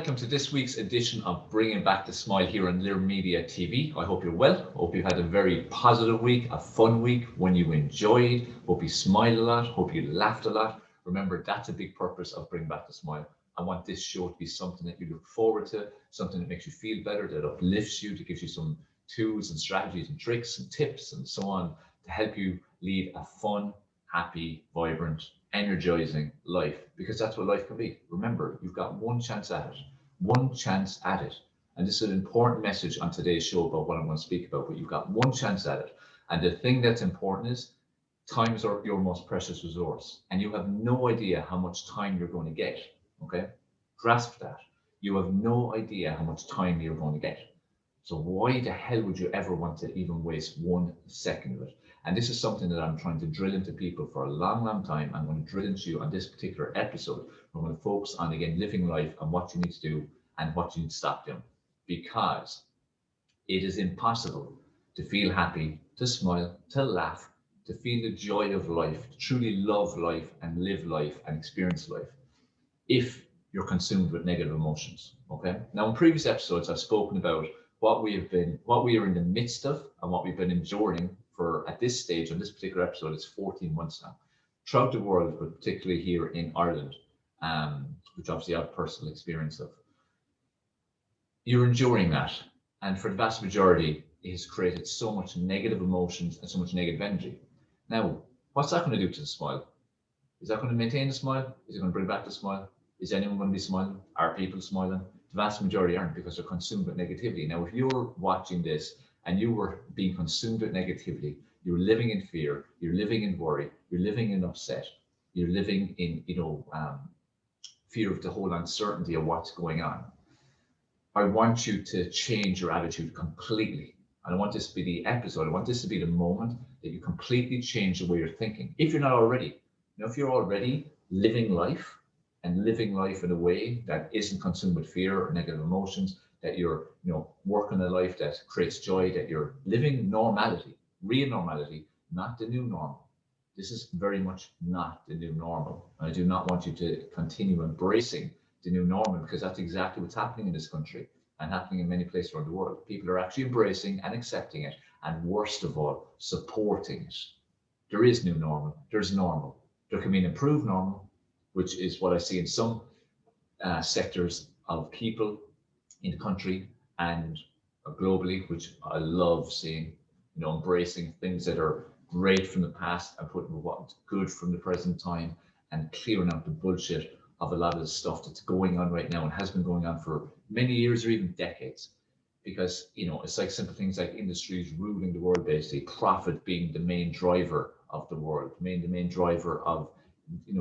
welcome to this week's edition of Bringing Back the Smile here on Lyra Media TV. I hope you're well. Hope you've had a very positive week, a fun week, one you enjoyed. Hope you smiled a lot. Hope you laughed a lot. Remember, that's a big purpose of Bring Back the Smile. I want this show to be something that you look forward to, something that makes you feel better, that uplifts you, that gives you some tools and strategies and tricks and tips and so on to help you lead a fun, happy, vibrant, energizing life, because that's what life can be. Remember, you've got one chance at it, one chance at it. And this is an important message on today's show about what I'm going to speak about, but you've got one chance at it. And the thing that's important is time is your most precious resource, and you have no idea how much time you're going to get. Okay? Grasp that. You have no idea how much time you're going to get. So why the hell would you ever want to even waste 1 second of it? And this is something that I'm trying to drill into people for a long, long time. I'm going to drill into you on this particular episode. We're going to focus on, again, living life and what you need to do and what you need to stop doing. Because it is impossible to feel happy, to smile, to laugh, to feel the joy of life, to truly love life and live life and experience life if you're consumed with negative emotions. Okay? Now, in previous episodes, I've spoken about what we are in the midst of and what we've been enduring for, at this stage, on this particular episode, it's 14 months now, throughout the world, but particularly here in Ireland, which obviously I have personal experience of. You're enduring that. And for the vast majority, it has created so much negative emotions and so much negative energy. Now, what's that going to do to the smile? Is that going to maintain the smile? Is it going to bring back the smile? Is anyone going to be smiling? Are people smiling? The vast majority aren't, because they're consumed with negativity. Now, if you're watching this and you were being consumed with negativity, you're living in fear, you're living in worry, you're living in upset, you're living in, fear of the whole uncertainty of what's going on, I want you to change your attitude completely. And I want this to be the episode. I want this to be the moment that you completely change the way you're thinking. If you're not already, if you're already living life and living life in a way that isn't consumed with fear or negative emotions, that you're, working a life that creates joy, that you're living normality, real normality, not the new normal. This is very much not the new normal. I do not want you to continue embracing the new normal, because that's exactly what's happening in this country and happening in many places around the world. People are actually embracing and accepting it, and worst of all, supporting it. There is new normal. There's normal. There can be an improved normal, which is what I see in some sectors of people in the country and globally, which I love seeing, embracing things that are great from the past and putting what's good from the present time and clearing out the bullshit of a lot of the stuff that's going on right now and has been going on for many years or even decades. Because, it's like simple things like industries ruling the world, basically, profit being the main driver of the world, the main driver of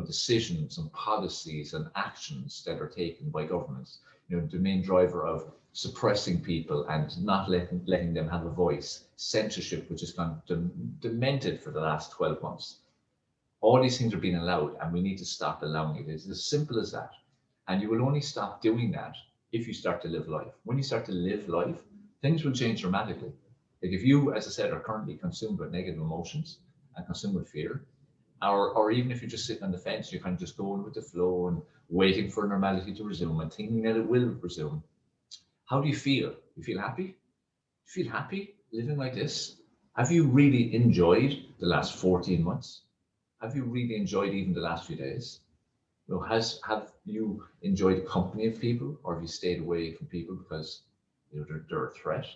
decisions and policies and actions that are taken by governments, the main driver of suppressing people and not letting them have a voice, censorship, which has gone demented for the last 12 months. All these things are being allowed, and we need to stop allowing it. It's as simple as that. And you will only stop doing that if you start to live life. When you start to live life, things will change dramatically. Like if you, as I said, are currently consumed with negative emotions and consumed with fear, or even if you're just sitting on the fence, you're kind of just going with the flow and waiting for normality to resume and thinking that it will resume. How do you feel? You feel happy? You feel happy living like this? Have you really enjoyed the last 14 months? Have you really enjoyed even the last few days? Have you enjoyed the company of people, or have you stayed away from people because they're a threat?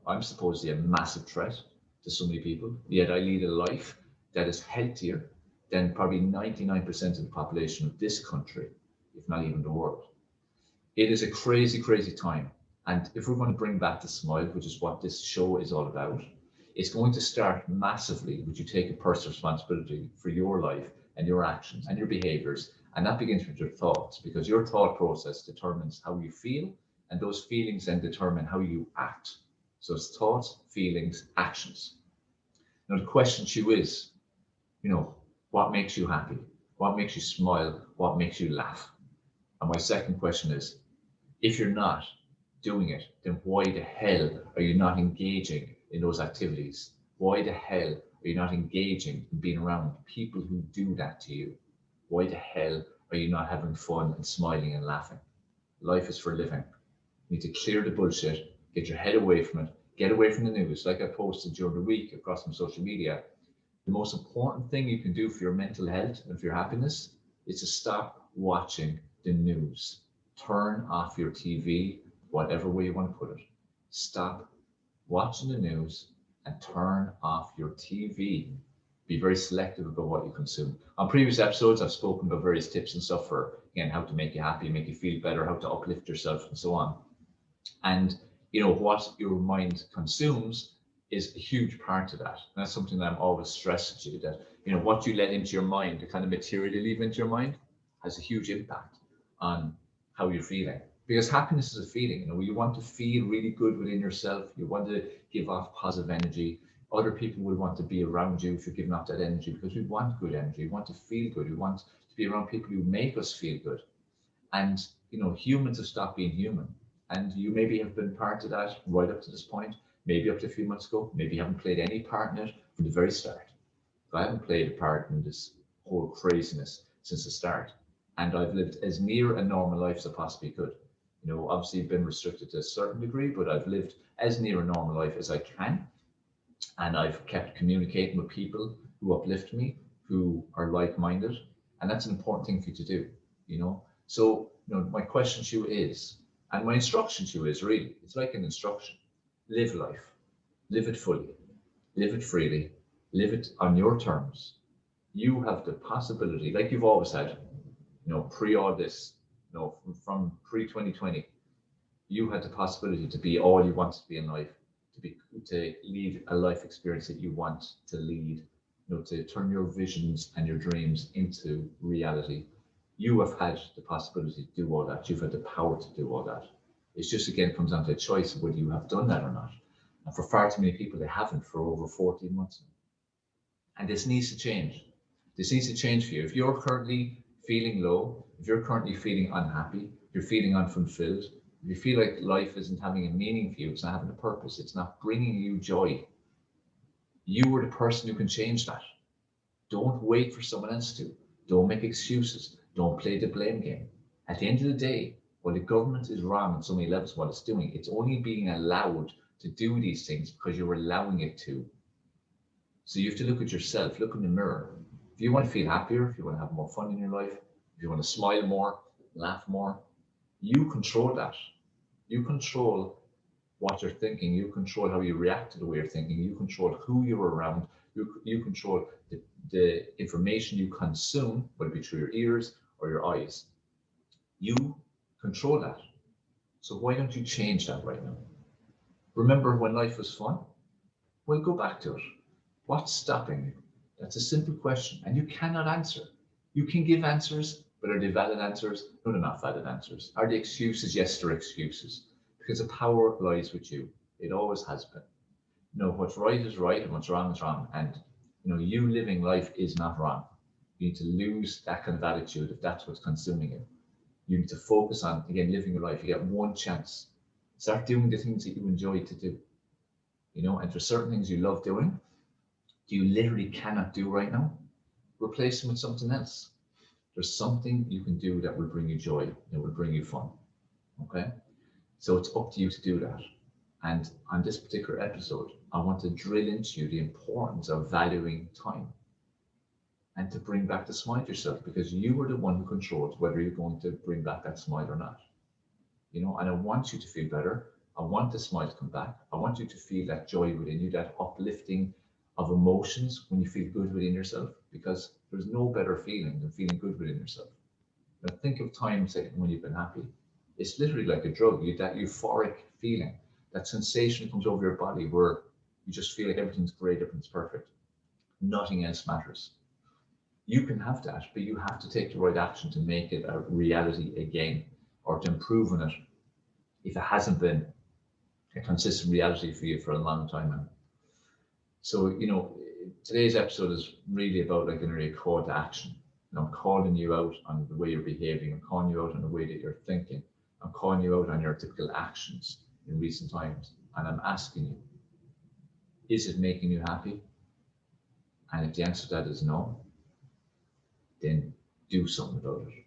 I'm supposedly a massive threat to so many people, yet I lead a life that is healthier than probably 99% of the population of this country, if not even the world. It is a crazy, crazy time. And if we're going to bring back the smile, which is what this show is all about, it's going to start massively with you taking personal responsibility for your life and your actions and your behaviors. And that begins with your thoughts, because your thought process determines how you feel, and those feelings then determine how you act. So it's thoughts, feelings, actions. Now the question to you is, what makes you happy? What makes you smile? What makes you laugh? And my second question is, if you're not doing it, then why the hell are you not engaging in those activities? Why the hell are you not engaging in being around people who do that to you? Why the hell are you not having fun and smiling and laughing? Life is for living. You need to clear the bullshit, get your head away from it, get away from the news. Like I posted during the week across my social media, the most important thing you can do for your mental health and for your happiness is to stop watching the news. Turn off your TV, whatever way you want to put it. Stop watching the news and turn off your TV. Be very selective about what you consume. On previous episodes, I've spoken about various tips and stuff for, again, how to make you happy, make you feel better, how to uplift yourself, and so on. And what your mind consumes is a huge part of that. And that's something that I'm always stressing to you, that what you let into your mind, the kind of material you leave into your mind, has a huge impact on how you're feeling. Because happiness is a feeling. You want to feel really good within yourself. You want to give off positive energy. Other people will want to be around you if you're giving off that energy, because we want good energy. We want to feel good. We want to be around people who make us feel good. And humans have stopped being human. And you maybe have been part of that right up to this point, maybe up to a few months ago. Maybe you haven't played any part in it from the very start. I haven't played a part in this whole craziness since the start. And I've lived as near a normal life as I possibly could. Obviously been restricted to a certain degree, but I've lived as near a normal life as I can. And I've kept communicating with people who uplift me, who are like-minded. And that's an important thing for you to do, So, my question to you is, and my instruction to you is really, it's like an instruction. Live life, live it fully, live it freely, live it on your terms. You have the possibility, like you've always had, pre all this, from pre-2020, you had the possibility to be all you wanted to be in life, to lead a life experience that you want to lead, to turn your visions and your dreams into reality. You have had the possibility to do all that. You've had the power to do all that. It's just, again, comes down to a choice of whether you have done that or not. And for far too many people, they haven't for over 14 months. And this needs to change. This needs to change for you. If you're currently feeling low, if you're currently feeling unhappy, if you're feeling unfulfilled, if you feel like life isn't having a meaning for you, it's not having a purpose, it's not bringing you joy, you are the person who can change that. Don't wait for someone else to. Don't make excuses. Don't play the blame game. At the end of the day, while the government is wrong on so many levels, what it's doing, it's only being allowed to do these things because you're allowing it to. So you have to look at yourself, look in the mirror. If you want to feel happier, if you want to have more fun in your life, if you want to smile more, laugh more, you control that. You control what you're thinking. You control how you react to the way you're thinking. You control who you're around. You control the information you consume, whether it be through your ears or your eyes. You control that. So why don't you change that right now? Remember when life was fun? Well, go back to it. What's stopping you? That's a simple question, and you cannot answer. You can give answers, but are they valid answers? No, they're not valid answers. Are they excuses? Yes, they're excuses. Because the power lies with you. It always has been. What's right is right and what's wrong is wrong. And you living life is not wrong. You need to lose that kind of attitude if that's what's consuming you. You need to focus on, again, living your life. You get one chance. Start doing the things that you enjoy to do. And for certain things you love doing, you literally cannot do right now, replace them with something else. There's something you can do that will bring you joy, that will bring you fun. Okay? So it's up to you to do that. And on this particular episode, I want to drill into you the importance of valuing time and to bring back the smile to yourself, because you are the one who controls whether you're going to bring back that smile or not. And I want you to feel better. I want the smile to come back. I want you to feel that joy within you, that uplifting of emotions when you feel good within yourself, because there's no better feeling than feeling good within yourself. Now think of times when you've been happy. It's literally like a drug. That euphoric feeling, that sensation comes over your body where you just feel like everything's great, everything's perfect. Nothing else matters. You can have that, but you have to take the right action to make it a reality again, or to improve on it if it hasn't been a consistent reality for you for a long time now. So, today's episode is really about like a call to action. I'm calling you out on the way you're behaving. I'm calling you out on the way that you're thinking. I'm calling you out on your typical actions in recent times. And I'm asking you, is it making you happy? And if the answer to that is no, then do something about it.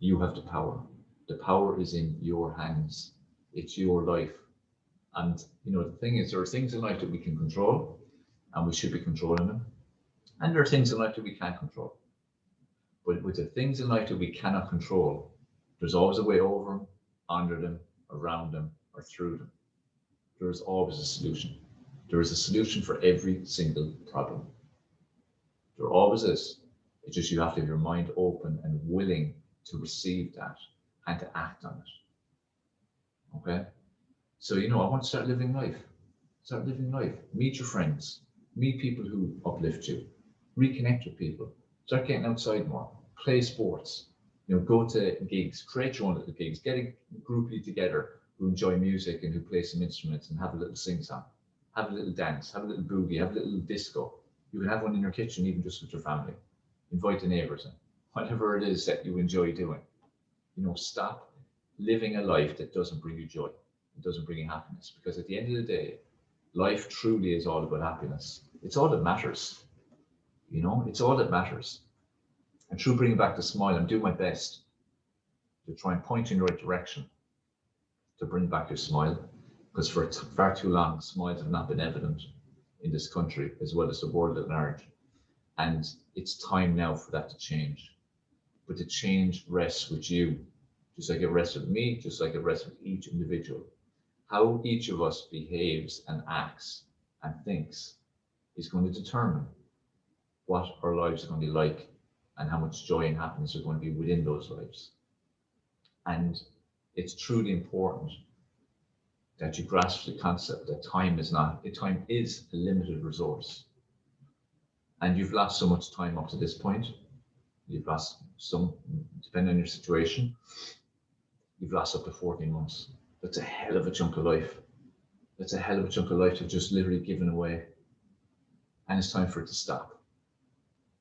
You have the power. The power is in your hands. It's your life. And the thing is, there are things in life that we can control, and we should be controlling them. And there are things in life that we can't control. But with the things in life that we cannot control, there's always a way over them, under them, around them, or through them. There is always a solution. There is a solution for every single problem. There always is. It's just you have to have your mind open and willing to receive that and to act on it. Okay? So, I want to start living life. Start living life. Meet your friends. Meet people who uplift you. Reconnect with people. Start getting outside more. Play sports. Go to gigs. Create your own little gigs. Get a groupie together who enjoy music and who play some instruments and have a little sing-song. Have a little dance. Have a little boogie. Have a little disco. You can have one in your kitchen, even just with your family. Invite the neighbors in. Whatever it is that you enjoy doing. Stop living a life that doesn't bring you joy. It doesn't bring you happiness. Because at the end of the day, life truly is all about happiness. It's all that matters. It's all that matters. And through bringing back the smile, I'm doing my best to try and point you in the right direction to bring back your smile. Because for far too long, smiles have not been evident in this country as well as the world at large. And it's time now for that to change. But the change rests with you, just like it rests with me, just like it rests with each individual. How each of us behaves and acts and thinks is going to determine what our lives are going to be like and how much joy and happiness are going to be within those lives. And it's truly important that you grasp the concept that time is a limited resource. And you've lost so much time up to this point. You've lost some, depending on your situation, you've lost up to 14 months. That's a hell of a chunk of life. That's a hell of a chunk of life you've just literally given away. And it's time for it to stop.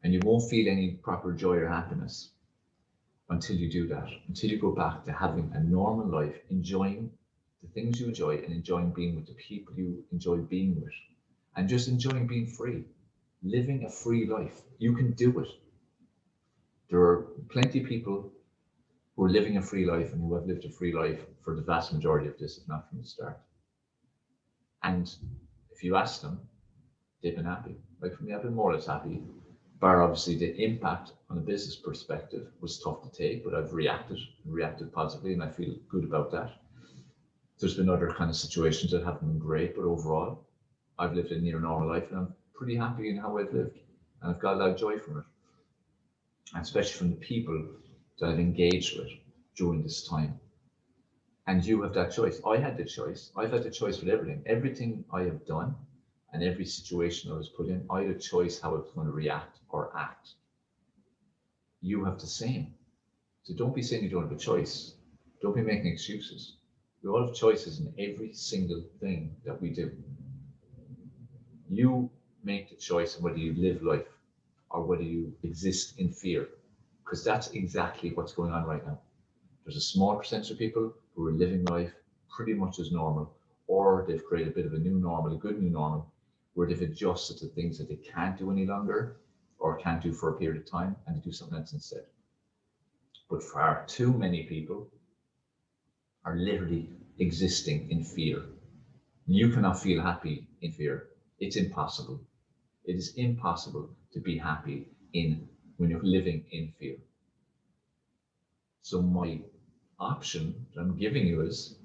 And you won't feel any proper joy or happiness until you do that, until you go back to having a normal life, enjoying the things you enjoy and enjoying being with the people you enjoy being with, and just enjoying being free, living a free life. You can do it. There are plenty of people who are living a free life and who have lived a free life for the vast majority of this, if not from the start. And if you ask them, they've been happy. Like for me, I've been more or less happy. Bar obviously the impact on a business perspective was tough to take, but I've reacted positively, and I feel good about that. There's been other kind of situations that haven't been great, but overall, I've lived a near normal life, and I'm pretty happy in how I've lived, and I've got a lot of joy from it, and especially from the people that I've engaged with during this time. And you have that choice. I had the choice. I've had the choice with everything I have done. And every situation I was put in, I had a choice how I was going to react or act. You have the same. So don't be saying you don't have a choice. Don't be making excuses. We all have choices in every single thing that we do. You make the choice of whether you live life or whether you exist in fear, because that's exactly what's going on right now. There's a small percentage of people who are living life pretty much as normal, or they've created a bit of a new normal, a good new normal, where they've adjusted to things that they can't do any longer or can't do for a period of time, and they do something else instead. But far too many people are literally existing in fear. You cannot feel happy in fear. It's impossible. It is impossible to be happy when you're living in fear. So my option that I'm giving you is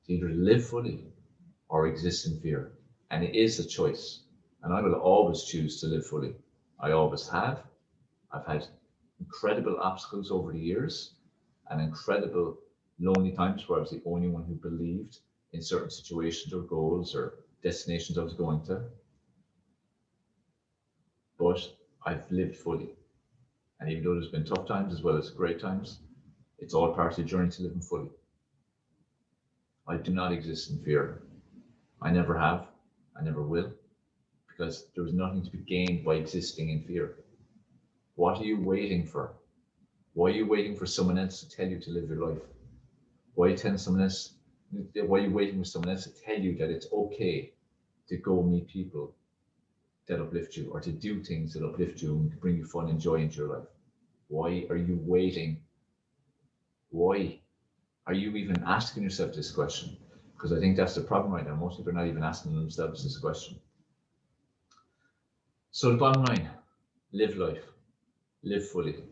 to either live fully or exist in fear. And it is a choice. And I will always choose to live fully. I always have. I've had incredible obstacles over the years and incredible lonely times where I was the only one who believed in certain situations or goals or destinations I was going to. But I've lived fully. And even though there's been tough times as well as great times, it's all part of the journey to living fully. I do not exist in fear. I never have. I never will. Because there is nothing to be gained by existing in fear. What are you waiting for? Why are you waiting for someone else to tell you to live your life? Why are you waiting for someone else to tell you that it's okay to go meet people that uplift you or to do things that uplift you and bring you fun and joy into your life? Why are you waiting? Why? Are you even asking yourself this question? Because I think that's the problem right now. Most people are not even asking themselves this question. So the bottom line, live life, live fully,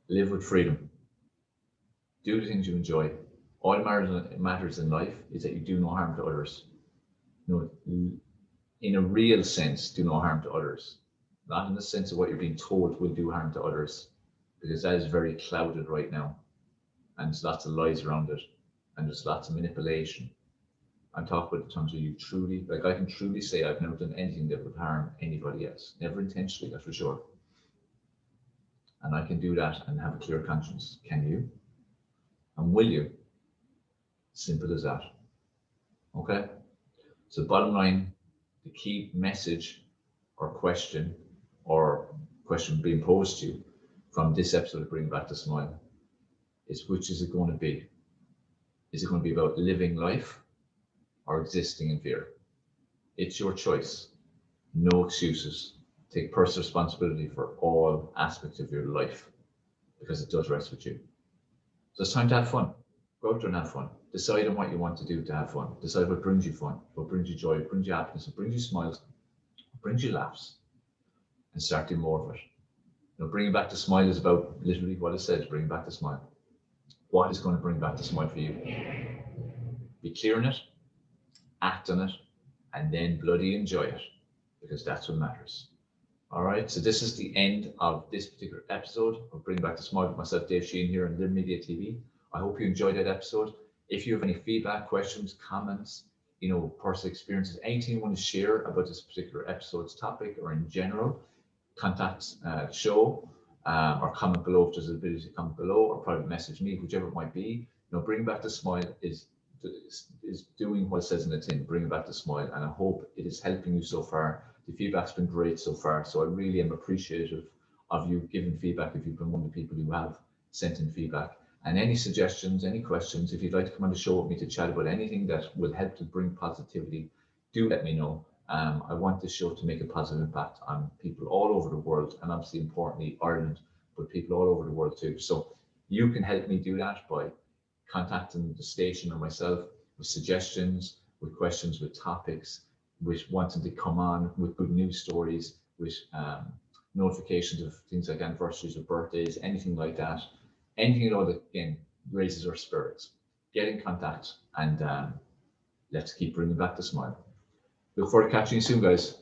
live with freedom, do the things you enjoy. All that matters in life is that you do no harm to others. You know, in a real sense, do no harm to others. Not in the sense of what you're being told will do harm to others, because that is very clouded right now. And there's lots of lies around it, and there's lots of manipulation. I'm talking about the times where you truly, like I can truly say I've never done anything that would harm anybody else, never intentionally, that's for sure. And I can do that and have a clear conscience. Can you? And will you? Simple as that. Okay? So, bottom line, the key message or question being posed to you from this episode of Bring Back the Smile is, which is it going to be? Is it going to be about living life or existing in fear? It's your choice. No excuses. Take personal responsibility for all aspects of your life, because it does rest with you. So it's time to have fun. Go out there and have fun. Decide on what you want to do to have fun. Decide what brings you fun, what brings you joy, what brings you happiness, what brings you smiles, what brings you laughs, and start doing more of it. Bringing back the smile is about literally what it says, bring back the smile. What is going to bring back the smile for you? Be clear on it, act on it, and then bloody enjoy it, because that's what matters. All right, so this is the end of this particular episode of Bring Back the Smile with myself, Dave Sheahan, here on Live Media TV. I hope you enjoyed that episode. If you have any feedback, questions, comments, personal experiences, anything you want to share about this particular episode's topic or in general, contact show or comment below if there's an ability to comment below, or private message me, whichever it might be. Bring Back the Smile is doing what it says in the tin, bringing back the smile, and I hope it is helping you so far. The feedback's been great so far, so I really am appreciative of you giving feedback if you've been one of the people who have sent in feedback. And any suggestions, any questions, if you'd like to come on the show with me to chat about anything that will help to bring positivity, do let me know. I want this show to make a positive impact on people all over the world, and obviously importantly Ireland, but people all over the world too. So you can help me do that by contacting the station or myself with suggestions, with questions, with topics, with wanting to come on with good news stories, with notifications of things like anniversaries or birthdays, anything like that. Anything at all that, again, raises our spirits. Get in contact, and let's keep bringing back the smile. Look forward to catching you soon, guys.